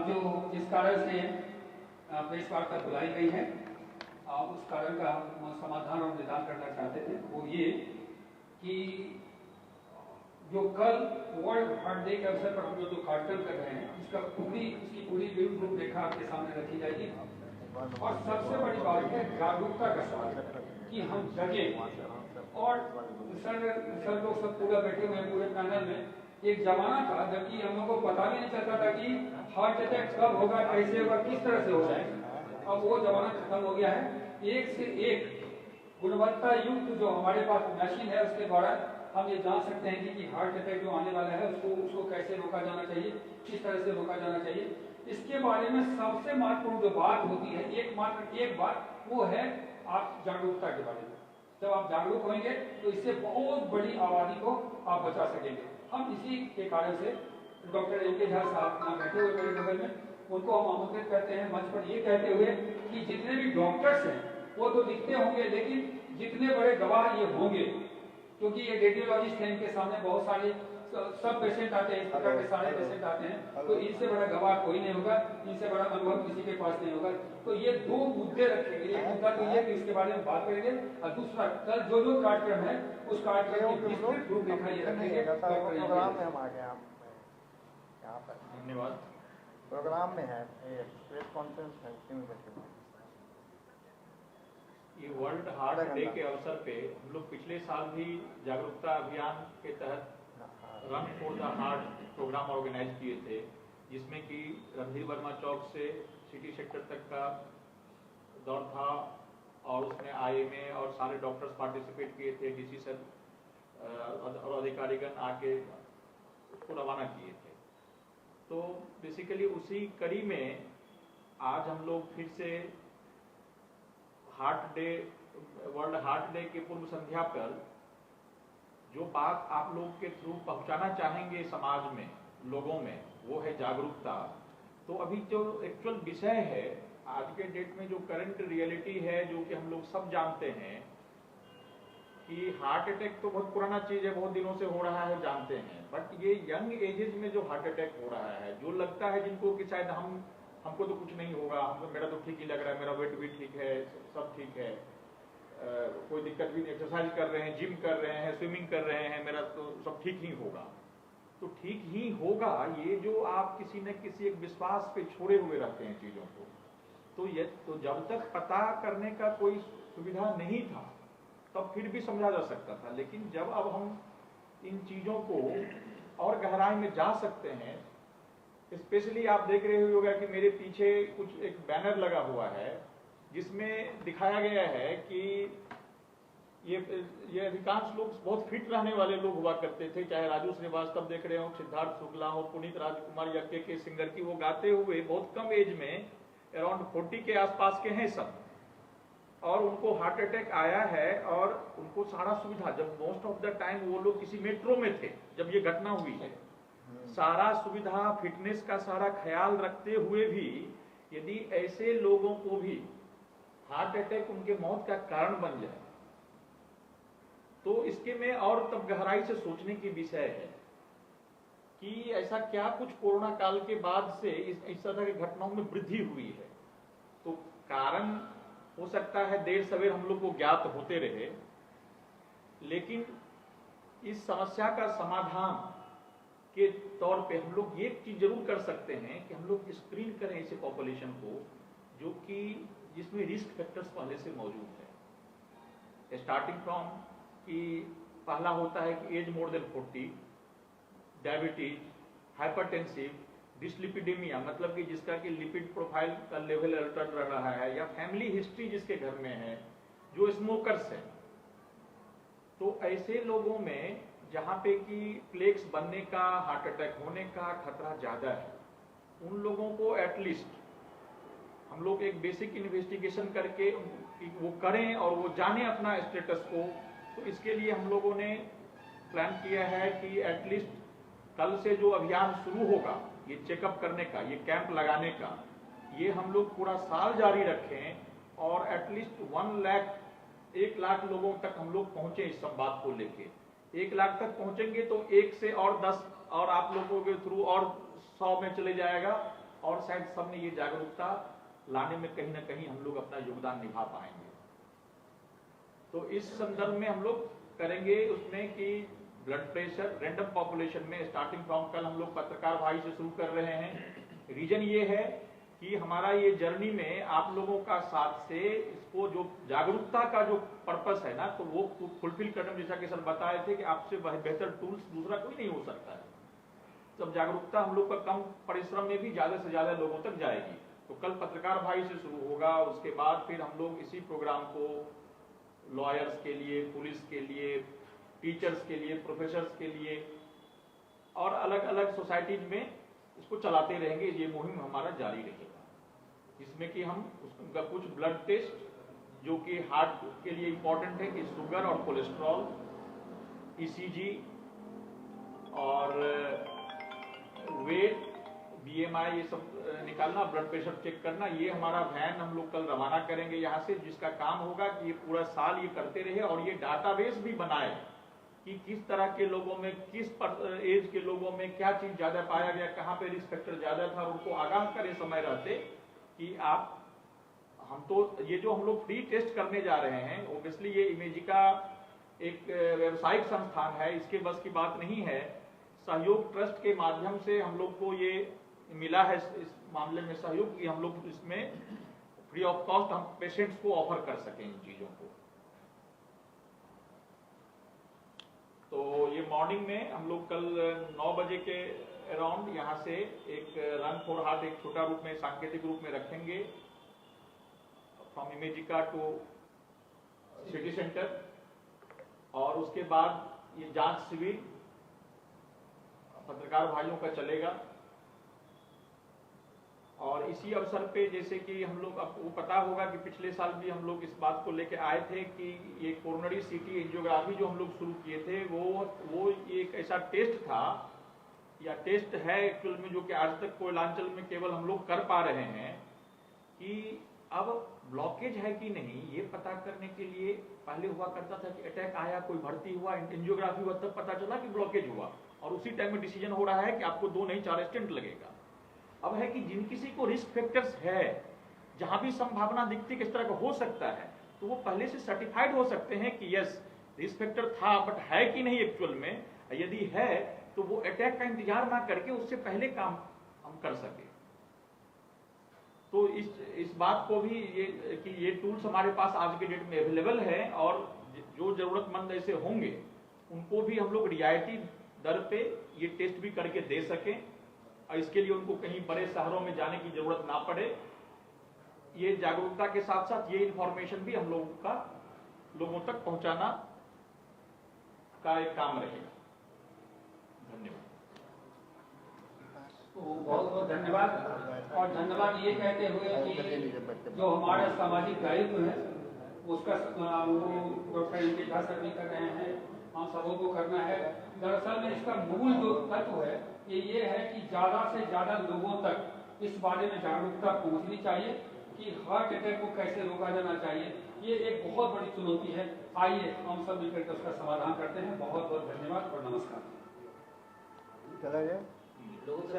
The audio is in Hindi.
जो जिस कारण से प्रेस वार्ता बुलाई गई है उस कारण का हम समाधान और निदान करना चाहते थे, वो ये कि जो कल वर्ल्ड हार्ट डे के अवसर पर हम जो कार्यक्रम कर रहे हैं उसकी पूरी रूपरेखा आपके सामने रखी जाएगी। और सबसे बड़ी बात है जागरूकता का सवाल कि हम जगें। और सर लोग सब पूरा बैठे हुए हैं पूरे पैनल में। एक जमाना था जबकि हम लोग को पता भी नहीं चलता था कि हार्ट अटैक कब होगा, कैसे होगा, किस तरह से होगा। अब वो जमाना खत्म हो गया है। एक से एक गुणवत्ता युक्त जो हमारे पास मशीन है उसके द्वारा हम ये जान सकते हैं कि हार्ट अटैक जो आने वाला है उसको कैसे रोका जाना चाहिए, किस तरह से रोका जाना चाहिए। इसके बारे में सबसे महत्वपूर्ण जो बात होती है एक बात, वो है आप जागरूकता के बारे में। जब आप जागरूक होंगे तो इससे बहुत बड़ी आबादी को आप बचा सकेंगे। हम इसी के कारण से डॉक्टर एम.के. झा साहब यहाँ बैठे हुए मेरे बगल में, उनको हम आमंत्रित करते हैं मंच पर ये कहते हुए कि जितने भी डॉक्टर्स हैं वो तो दिखते होंगे, लेकिन जितने बड़े गवाह ये होंगे, क्योंकि ये रेडियोलॉजिस्ट हैं, इनके सामने बहुत सारे सब पेशेंट आते हैं, इस प्रकार के सारे पेशेंट आते हैं, तो इनसे बड़ा गवाह कोई नहीं होगा, इनसे बड़ा अनुभव किसी के पास नहीं होगा। तो ये दो मुद्दे रखेंगे। एक मुद्दा तो ये कि इसके बारे में बात करेंगे, और दूसरा कल जो कार्यक्रम है उस कार्यक्रम की विस्तृत रूपरेखा ये रखेंगे। प्रोग्राम में हम आ गए यहाँ पर, धन्यवाद। प्रोग्राम में है प्रेस कॉन्फ्रेंस है 3 बजे। ये वर्ल्ड हार्ट डे के अवसर पे हम लोग पिछले साल भी जागरूकता अभियान के तहत run for the heart programme organise किए थे, जिसमें कि रणधीर वर्मा चौक से सिटी सेक्टर तक का दौड़ था और उसमें IMA और सारे डॉक्टर्स पार्टिसिपेट किए थे। DC सर और अधिकारीगण आके उसको रवाना किए थे। तो बेसिकली उसी कड़ी में आज हम लोग फिर से heart day, world heart day के पूर्व संध्या पर जो बात आप लोग के थ्रू पहुंचाना चाहेंगे समाज में, लोगों में, वो है जागरूकता। तो अभी जो एक्चुअल विषय है आज के डेट में, जो करंट रियलिटी है, जो कि हम लोग सब जानते हैं कि हार्ट अटैक तो बहुत पुराना चीज है, बहुत दिनों से हो रहा है, जानते हैं। बट ये यंग एजेस में जो हार्ट अटैक हो रहा है, जो लगता है जिनको कि शायद हमको तो कुछ नहीं होगा, हमको मेरा तो ठीक ही लग रहा है, मेरा वेट भी ठीक है, सब ठीक है, कोई दिक्कत भी नहीं, एक्सरसाइज कर रहे हैं, जिम कर रहे हैं, स्विमिंग कर रहे हैं, मेरा तो सब ठीक ही होगा। तो ठीक ही होगा ये जो आप किसी न किसी एक विश्वास पे छोड़े हुए रहते हैं चीजों को, तो जब तक पता करने का कोई सुविधा नहीं था तब फिर भी समझा जा सकता था। लेकिन जब अब हम इन चीजों को और गहराई में जा सकते हैं, स्पेशली आप देख रहे होगा कि मेरे पीछे कुछ एक बैनर लगा हुआ है जिसमें दिखाया गया है कि ये अधिकांश लोग बहुत फिट रहने वाले लोग हुआ करते थे, चाहे राजू श्रीवास्तव देख रहे हो, सिद्धार्थ शुक्ला हो, पुनीत राजकुमार यज्ञ के सिंगर की, वो गाते हुए बहुत कम एज में अराउंड 40 के आसपास के हैं सब, और उनको हार्ट अटैक आया है और उनको सारा सुविधा, जब मोस्ट ऑफ द टाइम वो लोग किसी मेट्रो में थे जब ये घटना हुई है, सारा सुविधा, फिटनेस का सारा ख्याल रखते हुए भी यदि ऐसे लोगों को भी हार्ट अटैक उनके मौत का कारण बन जाए, तो इसके में और तब गहराई से सोचने की विषय है कि ऐसा क्या कुछ कोरोना काल के बाद से इस तरह की घटनाओं में वृद्धि हुई है। तो कारण हो सकता है देर सवेर हम लोग को ज्ञात होते रहे, लेकिन इस समस्या का समाधान के तौर पे हम लोग ये चीज जरूर कर सकते हैं कि हम लोग स्क्रीन करें ऐसे पॉपुलेशन को जो कि जिसमें रिस्क फैक्टर्स पहले से मौजूद है। स्टार्टिंग फ्रॉम कि पहला होता है कि age more than 40, diabetes, hypertensive, dyslipidemia, मतलब कि जिसका कि लिपिड प्रोफाइल का लेवल अल्टर्ड रह रहा है, या फैमिली हिस्ट्री जिसके घर में है, जो स्मोकर्स है। तो ऐसे लोगों में जहां पे कि प्लेक्स बनने का, हार्ट अटैक होने का खतरा ज्यादा है, उन लोगों को एटलीस्ट हम लोग एक बेसिक इन्वेस्टिगेशन करके वो करें और वो जाने अपना स्टेटस को। तो इसके लिए हम लोगों ने प्लान किया है कि एटलीस्ट कल से जो अभियान शुरू होगा ये चेकअप करने का, ये कैंप लगाने का, ये हम लोग पूरा साल जारी रखें और एटलीस्ट 1 लाख लोगों तक हम लोग पहुंचे इस सब बात को लेके। 1 लाख तक पहुंचेंगे तो 1 से और 10 और आप लोगों के थ्रू और 100 में चले जाएगा, और शायद सब में ये जागरूकता लाने में कहीं ना कहीं हम लोग अपना योगदान निभा पाएंगे। तो इस संदर्भ में हम लोग करेंगे उसमें कि ब्लड प्रेशर रैंडम पॉपुलेशन में स्टार्टिंग फ्रॉम कल हम लोग पत्रकार भाई से शुरू कर रहे हैं। रीजन ये है कि हमारा ये जर्नी में आप लोगों का साथ से इसको जो जागरूकता का जो पर्पस है ना, तो वो फुलफिल करने में जैसा कि सर बताए थे कि आपसे बेहतर टूल्स दूसरा कोई नहीं हो सकता है। जब जागरूकता हम लोग का कम परिश्रम में भी ज्यादा से ज्यादा लोगों तक जाएगी। तो कल पत्रकार भाई से शुरू होगा, उसके बाद फिर हम लोग इसी प्रोग्राम को लॉयर्स के लिए, पुलिस के लिए, टीचर्स के लिए, प्रोफेसर्स के लिए और अलग अलग सोसाइटीज में इसको चलाते रहेंगे। ये मुहिम हमारा जारी रहेगा, जिसमें कि हम उसका कुछ ब्लड टेस्ट जो कि हार्ट के लिए इंपॉर्टेंट है कि शुगर और कोलेस्ट्रॉल, ईसीजी और वेट, बीएमआई, ये सब निकालना, ब्लड प्रेशर चेक करना, ये हमारा वैन हम लोग कल रवाना करेंगे यहाँ से, जिसका काम होगा कि ये पूरा साल ये करते रहे और ये डाटाबेस भी बनाए कि किस तरह के लोगों में, किस एज के लोगों में क्या चीज ज्यादा पाया गया, कहाँ पे रिस्क फैक्टर ज्यादा था, और उनको आगाह करे समय रहते कि आप, हम तो ये जो हम लोग फ्री टेस्ट करने जा रहे हैं, ओब्वियसली ये इमेजिका एक व्यावसायिक संस्थान है, इसके बस की बात नहीं है। सहयोग ट्रस्ट के माध्यम से हम लोग को ये मिला है इस मामले में सहयोग कि हम लोग इसमें फ्री ऑफ कॉस्ट हम पेशेंट्स को ऑफर कर सकें इन चीजों को। तो ये मॉर्निंग में हम लोग कल 9 बजे के अराउंड यहाँ से एक रन फॉर हार्ट एक छोटा रूप में, सांकेतिक रूप में रखेंगे from Imagica to city centre, और उसके बाद ये जांच शिविर पत्रकार भाइयों का चलेगा। और इसी अवसर पे जैसे कि हम लोग, आपको पता होगा कि पिछले साल भी हम लोग इस बात को लेके आए थे कि ये कोरोनरी सीटी एंजियोग्राफी जो हम लोग शुरू किए थे वो एक ऐसा टेस्ट था या टेस्ट है एक्चुअल में, जो कि आज तक कोयलांचल में केवल हम लोग कर पा रहे हैं कि अब ब्लॉकेज है कि नहीं ये पता करने के लिए। पहले हुआ करता था कि अटैक आया, कोई भर्ती हुआ, एंजियोग्राफी हुआ, तब पता चला कि ब्लॉकेज हुआ और उसी टाइम में डिसीजन हो रहा है कि आपको 2 नहीं 4 स्टेंट लगेगा। अब है कि जिन किसी को रिस्क फैक्टर्स है, जहां भी संभावना दिखती कि इस तरह का हो सकता है, तो वो पहले से सर्टिफाइड हो सकते हैं कि यस रिस्क फैक्टर था, बट है कि नहीं एक्चुअल में। यदि है तो वो अटैक का इंतजार ना करके उससे पहले काम हम कर सके। तो इस बात को भी ये टूल्स हमारे पास आज के डेट में अवेलेबल है, और जो जरूरतमंद ऐसे होंगे उनको भी हम लोग रियायती दर पे ये टेस्ट भी करके दे सकें, और इसके लिए उनको कहीं बड़े शहरों में जाने की जरूरत ना पड़े। ये जागरूकता के साथ साथ ये इंफॉर्मेशन भी हम लोगों तक पहुंचाना का एक काम रहेगा। धन्यवाद। तो बहुत बहुत धन्यवाद। और धन्यवाद ये कहते हुए कि जो हमारा सामाजिक दायित्व है उसका वो डॉक्टर इनके सर भी कर रहे हैं, हम सबों को करना है। दरअसल में इसका मूल जो तत्व है ये है कि ज्यादा से ज्यादा लोगों तक इस बारे में जागरूकता पहुंचनी चाहिए कि हार्ट अटैक को कैसे रोका जाना चाहिए। ये एक बहुत बड़ी चुनौती है। आइए हम सब मिलकर उसका समाधान करते हैं। बहुत बहुत धन्यवाद और नमस्कार। चला जाए। लोगों से